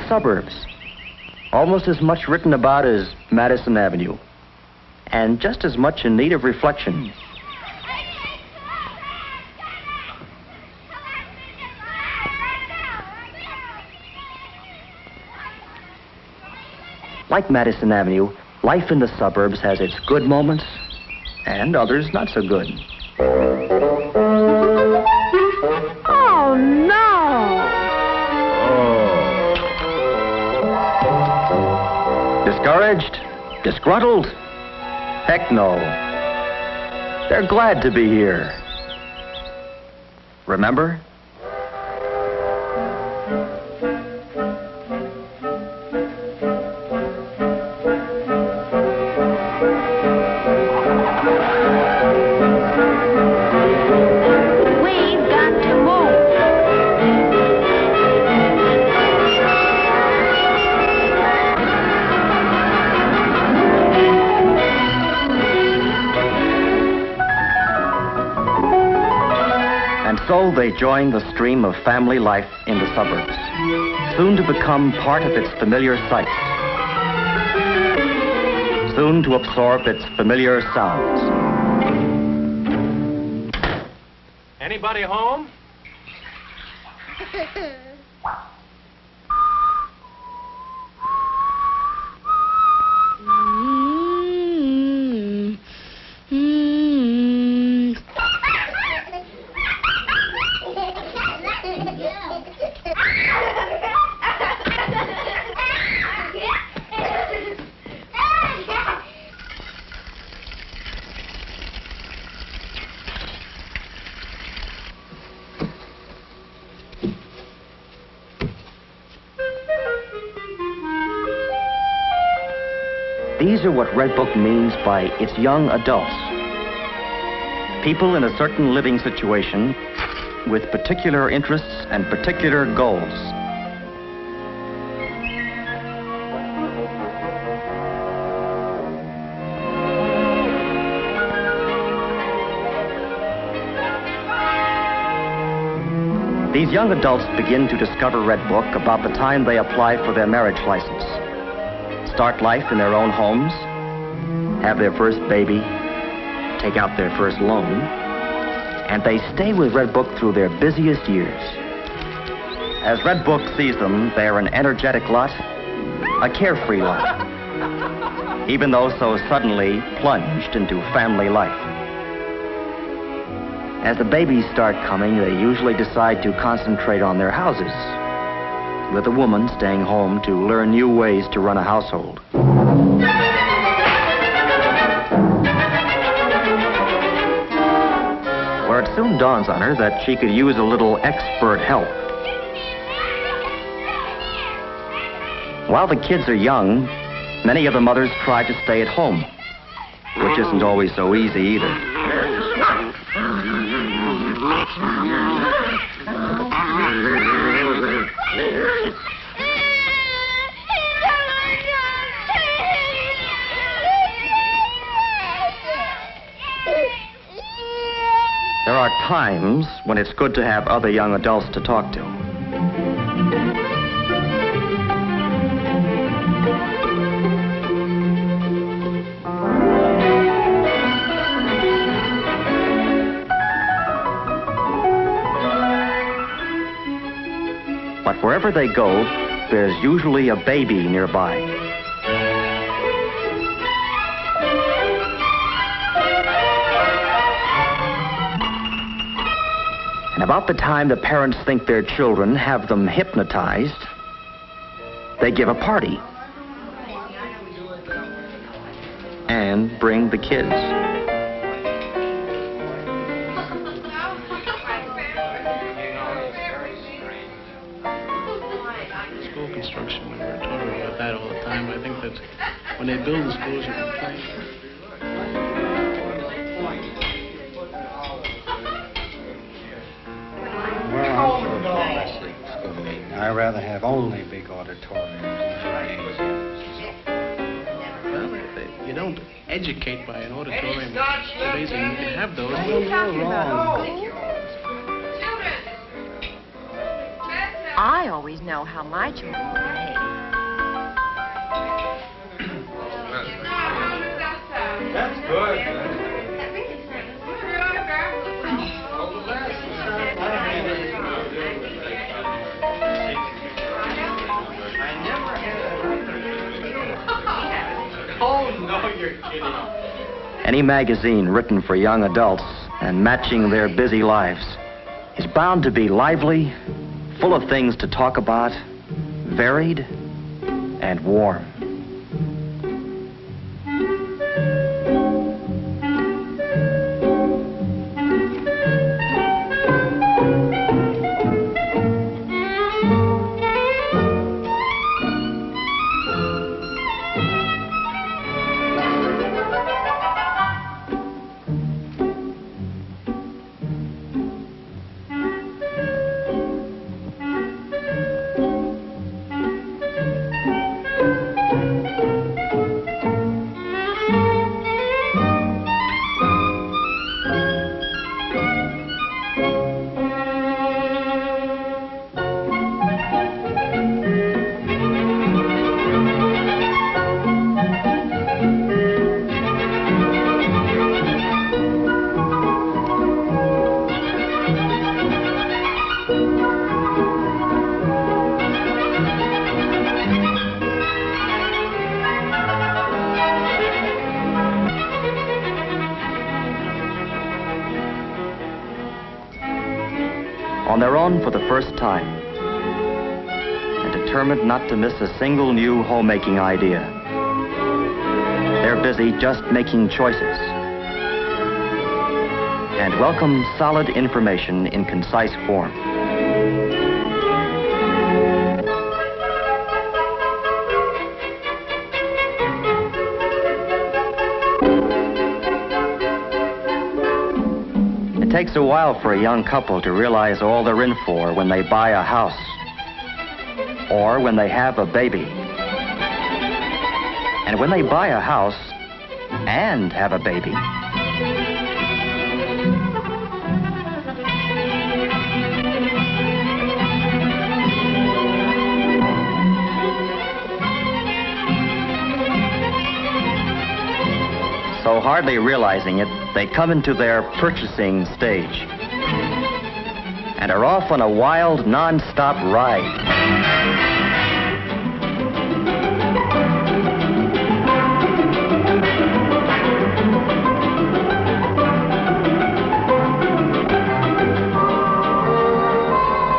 suburbs. Almost as much written about as Madison Avenue. And just as much in need of reflection. Like Madison Avenue, life in the suburbs has its good moments and others not so good. Oh, no! Discouraged? Disgruntled? Heck no. They're glad to be here. Remember? So they join the stream of family life in the suburbs, soon to become part of its familiar sights, soon to absorb its familiar sounds. Anybody home? These are what Redbook means by its young adults. People in a certain living situation with particular interests and particular goals. These young adults begin to discover Redbook about the time they apply for their marriage license. Start life in their own homes, have their first baby, take out their first loan, and they stay with Redbook through their busiest years. As Redbook sees them, they're an energetic lot, a carefree lot, even though so suddenly plunged into family life. As the babies start coming, they usually decide to concentrate on their houses, with the woman staying home to learn new ways to run a household. Where it soon dawns on her that she could use a little expert help. While the kids are young, many of the mothers try to stay at home, which isn't always so easy either. There are times when it's good to have other young adults to talk to. But wherever they go, there's usually a baby nearby. And about the time the parents think their children have them hypnotized, they give a party and bring the kids. School construction, we were talking about that all the time. I think that when they build the schools, you can play. I'd rather have only big auditoriums than You don't educate by an auditorium. Basically, you can have those. You're wrong. I always know how my children will behave. That's good. Oh, no, you're kidding. Any magazine written for young adults and matching their busy lives is bound to be lively, full of things to talk about, varied, and warm. On their own for the first time, and determined not to miss a single new homemaking idea. They're busy just making choices and welcome solid information in concise form. It takes a while for a young couple to realize all they're in for when they buy a house or when they have a baby. And when they buy a house and have a baby, so hardly realizing it, they come into their purchasing stage and are off on a wild, non-stop ride.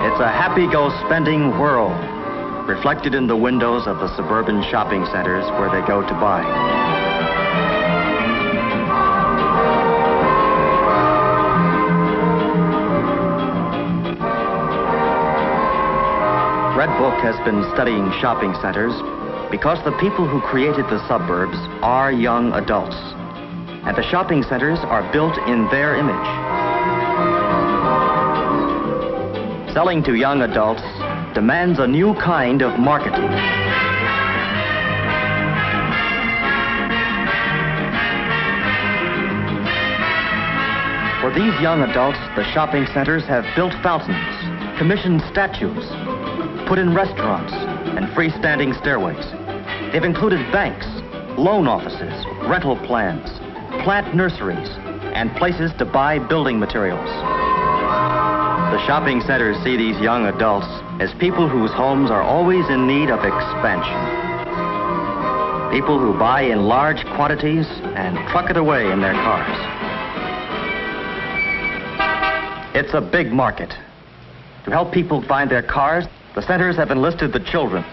It's a happy-go-spending whirl, reflected in the windows of the suburban shopping centers where they go to buy. Redbook has been studying shopping centers because the people who created the suburbs are young adults, and the shopping centers are built in their image. Selling to young adults demands a new kind of marketing. For these young adults, the shopping centers have built fountains, commissioned statues, put in restaurants and freestanding stairways. They've included banks, loan offices, rental plans, plant nurseries, and places to buy building materials. The shopping centers see these young adults as people whose homes are always in need of expansion. People who buy in large quantities and truck it away in their cars. It's a big market. To help people find their cars, the centers have enlisted the children.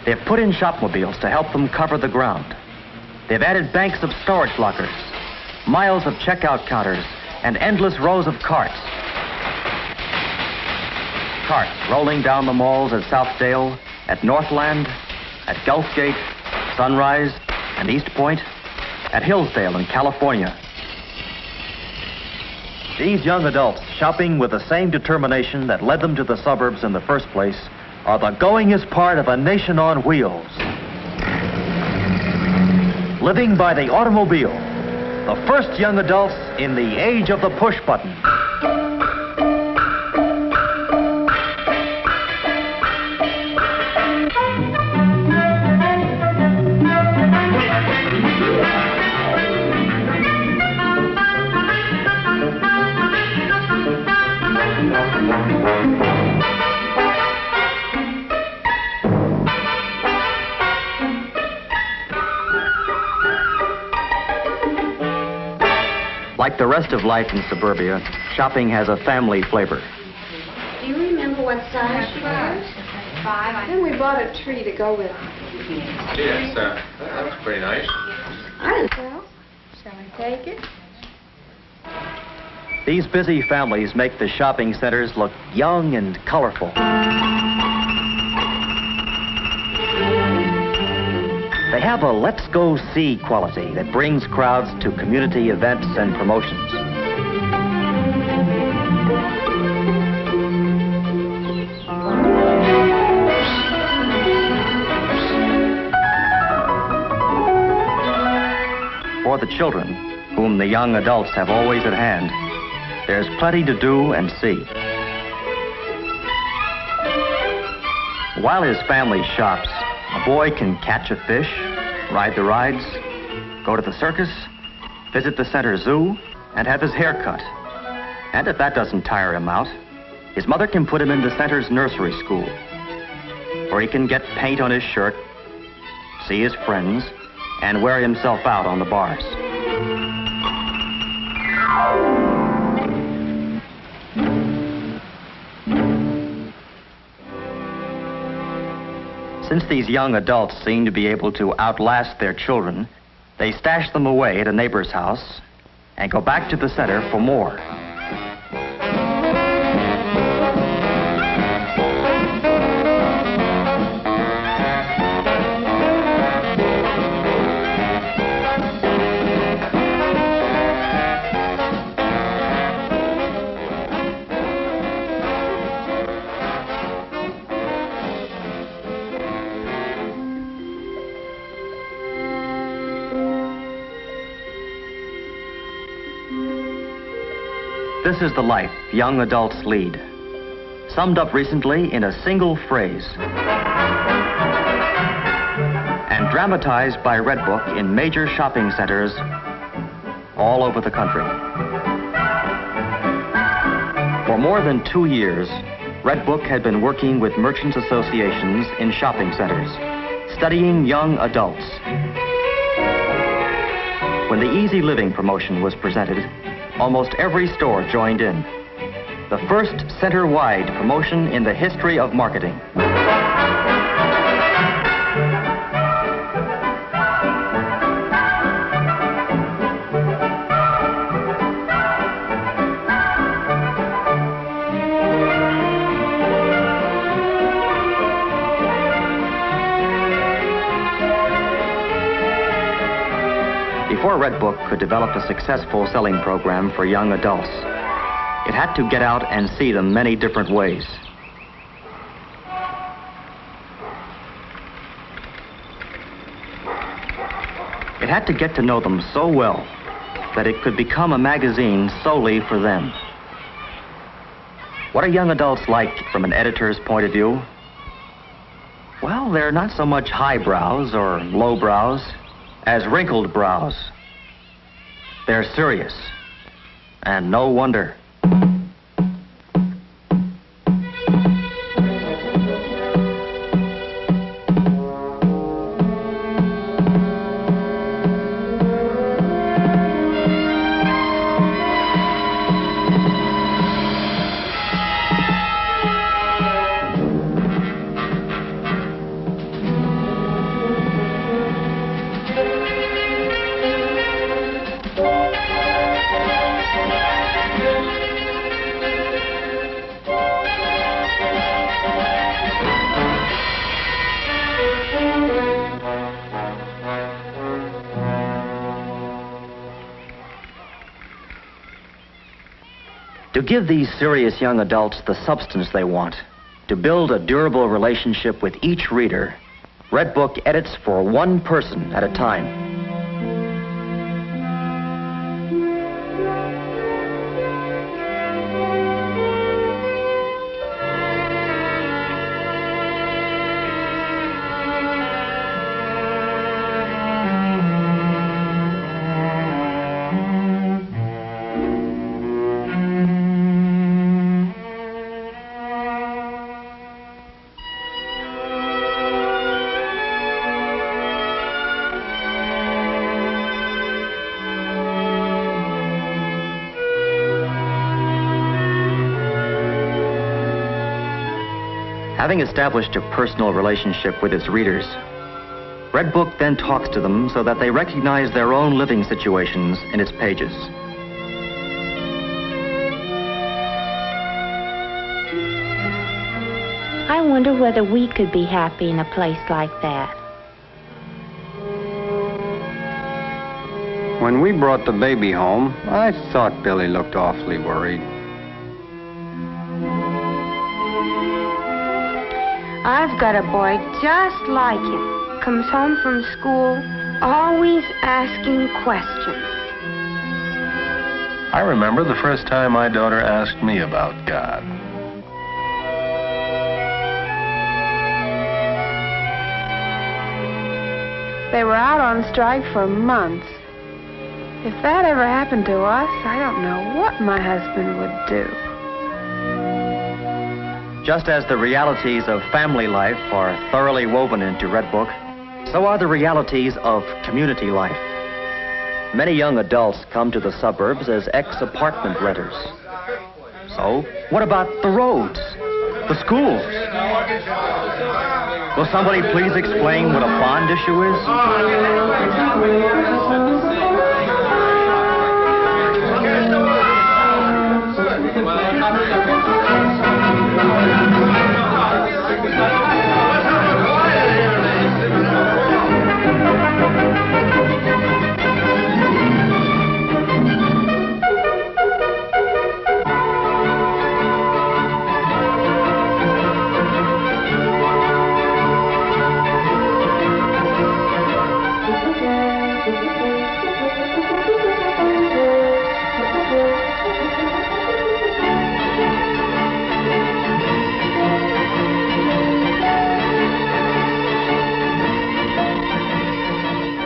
They've put in shopmobiles to help them cover the ground. They've added banks of storage lockers, miles of checkout counters, and endless rows of carts. Carts rolling down the malls at Southdale, at Northland, at Gulfgate, Sunrise, and East Point, at Hillsdale in California. These young adults, shopping with the same determination that led them to the suburbs in the first place, are the goingest part of a nation on wheels. Living by the automobile, the first young adults in the age of the push button. Like the rest of life in suburbia, shopping has a family flavor. Do you remember what size she was? 5. Then we bought a tree to go with it. Yes, that was pretty nice. I didn't tell. Shall I take it? These busy families make the shopping centers look young and colorful. They have a let's go see quality that brings crowds to community events and promotions. For the children, whom the young adults have always at hand, there's plenty to do and see. While his family shops, a boy can catch a fish, ride the rides, go to the circus, visit the center zoo, and have his hair cut. And if that doesn't tire him out, his mother can put him in the center's nursery school, where he can get paint on his shirt, see his friends, and wear himself out on the bars. Since these young adults seem to be able to outlast their children, they stash them away at a neighbor's house and go back to the center for more. This is the life young adults lead, summed up recently in a single phrase, and dramatized by Redbook in major shopping centers all over the country. For more than 2 years, Redbook had been working with merchants' associations in shopping centers, studying young adults. When the Easy Living promotion was presented, almost every store joined in. The first center-wide promotion in the history of marketing. Before Redbook could develop a successful selling program for young adults, it had to get out and see them many different ways. It had to get to know them so well that it could become a magazine solely for them. What are young adults like from an editor's point of view? Well, they're not so much highbrows or lowbrows as wrinkled brows. They're serious, and no wonder. To give these serious young adults the substance they want, to build a durable relationship with each reader, Redbook edits for one person at a time. Having established a personal relationship with its readers, Redbook then talks to them so that they recognize their own living situations in its pages. I wonder whether we could be happy in a place like that. When we brought the baby home, I thought Billy looked awfully worried. I've got a boy just like him. Comes home from school, always asking questions. I remember the first time my daughter asked me about God. They were out on strike for months. If that ever happened to us, I don't know what my husband would do. Just as the realities of family life are thoroughly woven into Redbook, so are the realities of community life. Many young adults come to the suburbs as ex-apartment renters. So, what about the roads, the schools? Will somebody please explain what a bond issue is?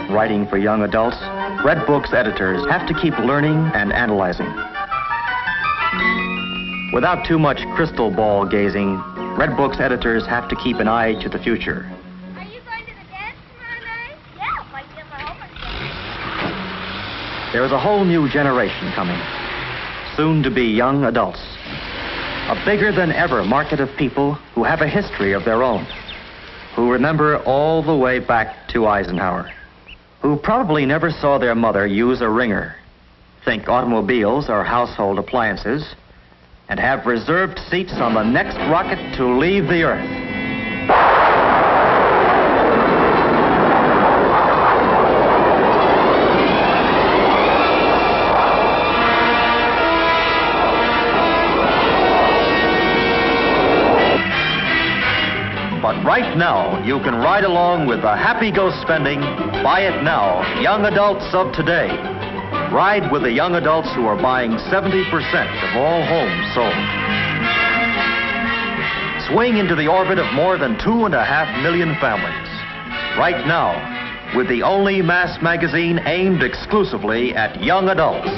Writing for young adults, Redbook's editors have to keep learning and analyzing. Without too much crystal ball gazing, Redbook's editors have to keep an eye to the future. Are you going to the dance tomorrow night? Yeah, if I get my homework done. There is a whole new generation coming, soon to be young adults. A bigger than ever market of people who have a history of their own, who remember all the way back to Eisenhower, who probably never saw their mother use a ringer, think automobiles are household appliances, and have reserved seats on the next rocket to leave the Earth. But right now, you can ride along with the happy go spending, buy it now, young adults of today. Ride with the young adults who are buying 70% of all homes sold. Swing into the orbit of more than 2.5 million families. Right now, with the only mass magazine aimed exclusively at young adults.